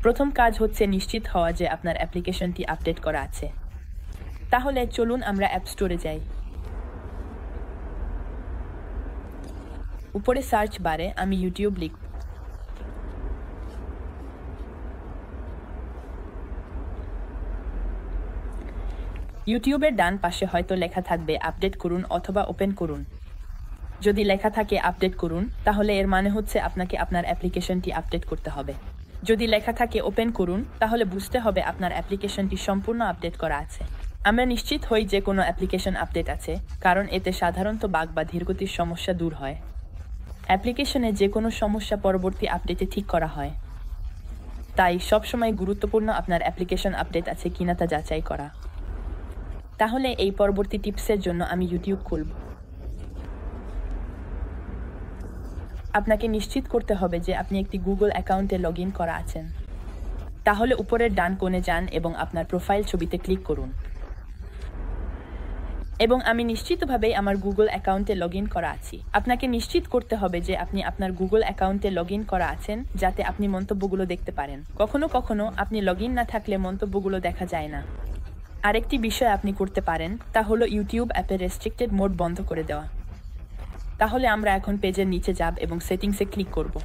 প্রথম কাজ হচ্ছে নিশ্চিত হওয়া যে আপনার অ্যাপ্লিকেশনটি আপডেট করা আছে। তাহলে চলুন আমরা অ্যাপ স্টোরে যাই। উপরে সার্চ বারে আমি ইউটিউব লিখব। ইউটিউবের ডান পাশে হয়তো লেখা থাকবে আপডেট করুন অথবা ওপেন করুন। যদি লেখা থাকে আপডেট করুন, তাহলে এর মানে হচ্ছে আপনাকে আপনার অ্যাপ্লিকেশনটি আপডেট করতে হবে। যদি লেখা থাকে ওপেন করুন, তাহলে বুঝতে হবে আপনার অ্যাপ্লিকেশনটি সম্পূর্ণ আপডেট করা আছে। আমরা নিশ্চিত হই যে কোনো অ্যাপ্লিকেশন আপডেট আছে, কারণ এতে সাধারণত বাগ বা ধীরগতির সমস্যা দূর হয়। অ্যাপ্লিকেশনে যে কোনো সমস্যা পরবর্তী আপডেটে ঠিক করা হয়। তাই সবসময় গুরুত্বপূর্ণ আপনার অ্যাপ্লিকেশন আপডেট আছে কিনা তা যাচাই করা। তাহলে এই পরবর্তী টিপসের জন্য আমি ইউটিউব খুলব। আপনাকে নিশ্চিত করতে হবে যে আপনি একটি গুগল অ্যাকাউন্টে লগ ইন করা আছেন। তাহলে উপরের ডান কোণে যান এবং আপনার প্রোফাইল ছবিতে ক্লিক করুন। এবং আমি নিশ্চিতভাবেই আমার গুগল অ্যাকাউন্টে লগ ইন করা আছি। আপনাকে নিশ্চিত করতে হবে যে আপনি আপনার গুগল অ্যাকাউন্টে লগ ইন করা আছেন, যাতে আপনি মন্তব্যগুলো দেখতে পারেন। কখনো কখনো আপনি লগ ইন না থাকলে মন্তব্যগুলো দেখা যায় না। আরেকটি বিষয় আপনি করতে পারেন, তা হলো ইউটিউব অ্যাপের রেস্ট্রিক্টেড মোড বন্ধ করে দেওয়া। তাহলে আমরা এখন পেজের নিচে যাব এবং সেটিংসে ক্লিক করব।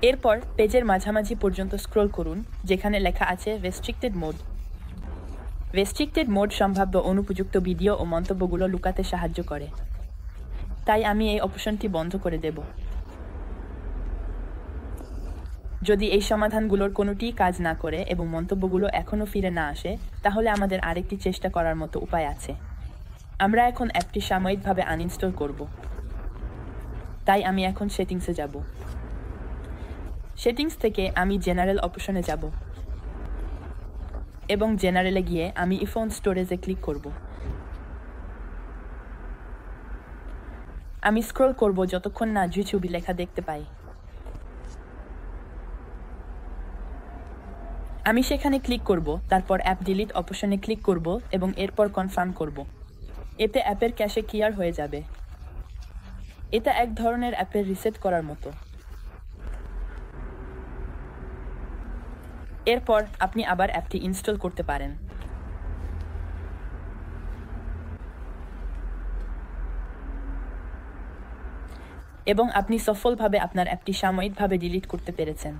এরপর পেজের মাঝামাঝি পর্যন্ত স্ক্রল করুন, যেখানে লেখা আছে রেস্ট্রিক্টেড মোড। রেস্ট্রিক্টেড মোড সম্ভাব্য অনুপযুক্ত ভিডিও ও মন্তব্যগুলো লুকাতে সাহায্য করে। তাই আমি এই অপশনটি বন্ধ করে দেব। যদি এই সমাধানগুলোর কোনোটিই কাজ না করে এবং মন্তব্যগুলো এখনও ফিরে না আসে, তাহলে আমাদের আরেকটি চেষ্টা করার মতো উপায় আছে। আমরা এখন অ্যাপটি সাময়িকভাবে আনইনস্টল করব। তাই আমি এখন সেটিংসে যাব। সেটিংস থেকে আমি জেনারেল অপশনে যাব এবং জেনারেলে গিয়ে আমি ফোন স্টোরেজে ক্লিক করব। আমি স্ক্রল করব যতক্ষণ না ছবি লেখা দেখতে পাই। আমি সেখানে ক্লিক করব, তারপর অ্যাপ ডিলিট অপশনে ক্লিক করব এবং এরপর কনফার্ম করব। এতে অ্যাপের ক্যাশে ক্লিয়ার হয়ে যাবে। এটা এক ধরনের অ্যাপের রিসেট করার মতো। এরপর আপনি আবার অ্যাপটি ইনস্টল করতে পারেন। এবং আপনি সফলভাবে আপনার অ্যাপটি সাময়িকভাবে ডিলিট করতে পেরেছেন।